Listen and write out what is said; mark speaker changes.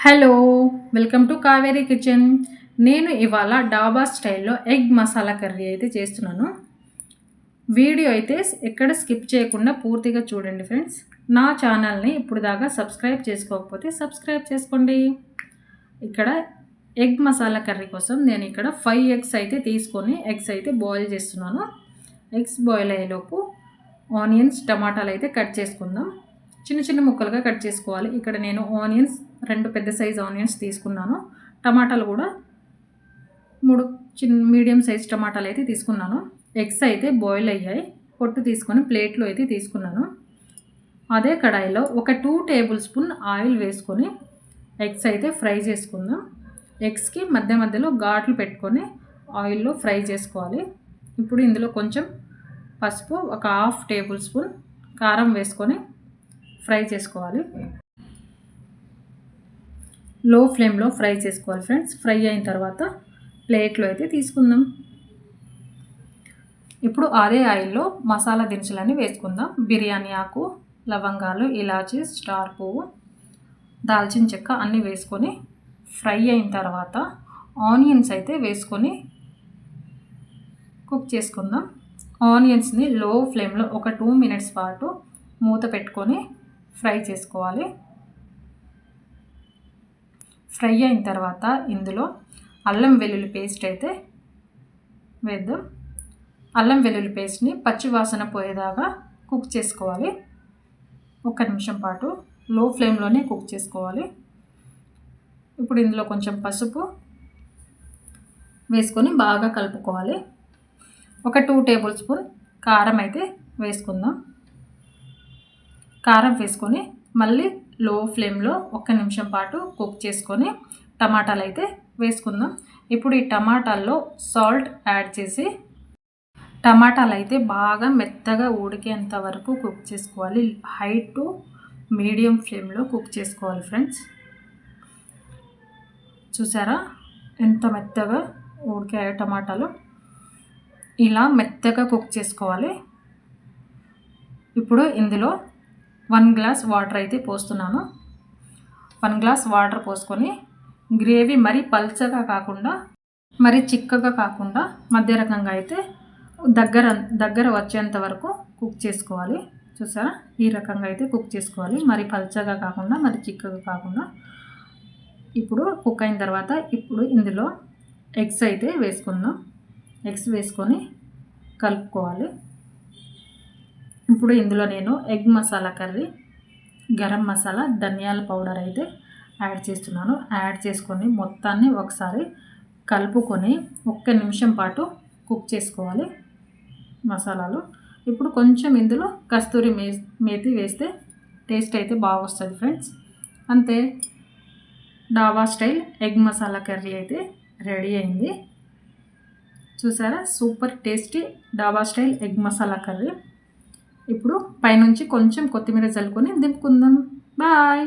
Speaker 1: Hello! Welcome to Kaveri kitchen. నేను ఇవాళ డాబా స్టైల్‌లో ఎగ్ మసాలా కర్రీ అయితే చేస్తున్నాను. వీడియో అయితే ఎక్కడ స్కిప్ చేయకుండా పూర్తిగా చూడండి ఫ్రెండ్స్. నా ఛానల్‌ని ఇప్పుడు దాకా సబ్స్క్రైబ్ చేసుకోకపోతే సబ్స్క్రైబ్ చేసుకోండి. ఇక్కడ ఎగ్ మసాలా కర్రీ కోసం నేను ఇక్కడ 5 ఎగ్స్ అయితే తీసుకొని ఎగ్స్ అయితే బాయిల్ చేస్తున్నాను. ఎగ్స్ బాయిల్ అయ్యేలోపు ఆనియన్స్, టమాటాలు అయితే కట్ చేసుకుందాం. చిన్న చిన్న ముక్కలుగా కట్ చేసుకోవాలి. ఇక్కడ నేను ఆనియన్స్ 2 పెద్ద సైజ్ ఆనియన్స్ తీసుకున్నాను. టమాటాలు కూడా 3 మీడియం సైజ్ టమాటాలు అయితే తీసుకున్నాను. ఎగ్స్ అయితే బాయిల్ అయ్యాయి. పొట్టు తీసుకొని ప్లేట్లో అయితే తీసుకున్నాను. అదే కడాయిలో ఒక 2 టేబుల్ స్పూన్ ఆయిల్ వేసుకొని ఎగ్స్ అయితే ఫ్రై చేసుకుందాం. ఎగ్స్కి మధ్య మధ్యలో ఘాట్లు పెట్టుకొని ఆయిల్లో ఫ్రై చేసుకోవాలి. ఇప్పుడు ఇందులో కొంచెం పసుపు, ఒక హాఫ్ టేబుల్ స్పూన్ కారం వేసుకొని ఫ్రై చేసుకోవాలి. లో ఫ్లేమ్లో ఫ్రై చేసుకోవాలి ఫ్రెండ్స్. ఫ్రై అయిన తర్వాత ప్లేట్లో అయితే తీసుకుందాం. ఇప్పుడు అదే ఆయిల్లో మసాలా దినుసులన్నీ వేసుకుందాం. బిర్యానీ ఆకు, లవంగాలు, ఇలాచీ, స్టార్ పువ్వు, దాల్చిన చెక్క అన్నీ వేసుకొని ఫ్రై అయిన తర్వాత ఆనియన్స్ అయితే వేసుకొని కుక్ చేసుకుందాం. ఆనియన్స్ని లో ఫ్లేమ్లో ఒక 2 మినిట్స్ పాటు మూత పెట్టుకొని ఫ్రై చేసుకోవాలి. ఫ్రై అయిన తర్వాత ఇందులో అల్లం వెల్లుల్లి పేస్ట్ అయితే వేద్దాం. అల్లం వెల్లుల్లి పేస్ట్ని పచ్చి వాసన పోయేదాకా కుక్ చేసుకోవాలి. 1 నిమిషం పాటు లో ఫ్లేమ్లోనే కుక్ చేసుకోవాలి. ఇప్పుడు ఇందులో కొంచెం పసుపు వేసుకొని బాగా కలుపుకోవాలి. ఒక 2 టేబుల్ స్పూన్ కారం అయితే వేసుకుందాం. కారం వేసుకొని మళ్ళీ లో ఫ్లేమ్లో 1 నిమిషం పాటు కుక్ చేసుకొని టమాటాలు అయితే వేసుకుందాం. ఇప్పుడు ఈ టమాటాల్లో సాల్ట్ యాడ్ చేసి టమాటాలు అయితే బాగా మెత్తగా ఉడికేంత వరకు కుక్ చేసుకోవాలి. హై టు మీడియం ఫ్లేమ్లో కుక్ చేసుకోవాలి ఫ్రెండ్స్. చూసారా ఎంత మెత్తగా ఉడికాయో టమాటాలు. ఇలా మెత్తగా కుక్ చేసుకోవాలి. ఇప్పుడు ఇందులో 1 గ్లాస్ వాటర్ అయితే పోస్తున్నాను. 1 గ్లాస్ వాటర్ పోసుకొని గ్రేవీ మరీ పల్చగా కాకుండా మరీ చిక్కగా కాకుండా మధ్య రకంగా అయితే దగ్గర వచ్చేంత వరకు కుక్ చేసుకోవాలి. చూసారా ఈ రకంగా అయితే కుక్ చేసుకోవాలి. మరి పల్చగా కాకుండా మరి చిక్కగా కాకుండా. ఇప్పుడు కుక్ అయిన తర్వాత ఇప్పుడు ఇందులో ఎగ్స్ అయితే వేసుకుందాం. ఎగ్స్ వేసుకొని కలుపుకోవాలి. ఇప్పుడు ఇందులో నేను ఎగ్ మసాలా కర్రీ, గరం మసాలా, ధనియాల పౌడర్ అయితే యాడ్ చేస్తున్నాను. యాడ్ చేసుకొని మొత్తాన్ని ఒకసారి కలుపుకొని 1 నిమిషం పాటు కుక్ చేసుకోవాలి మసాలాలు. ఇప్పుడు కొంచెం ఇందులో కస్తూరి మేతి వేస్తే టేస్ట్ అయితే బాగా వస్తుంది ఫ్రెండ్స్. అంతే, డాబా స్టైల్ ఎగ్ మసాలా కర్రీ అయితే రెడీ అయింది. చూసారా సూపర్ టేస్టీ డాబా స్టైల్ ఎగ్ మసాలా కర్రీ. ఇప్పుడు పైనుంచి కొంచెం కొత్తిమీర చల్లుకొని దింపుకుందాం. బాయ్.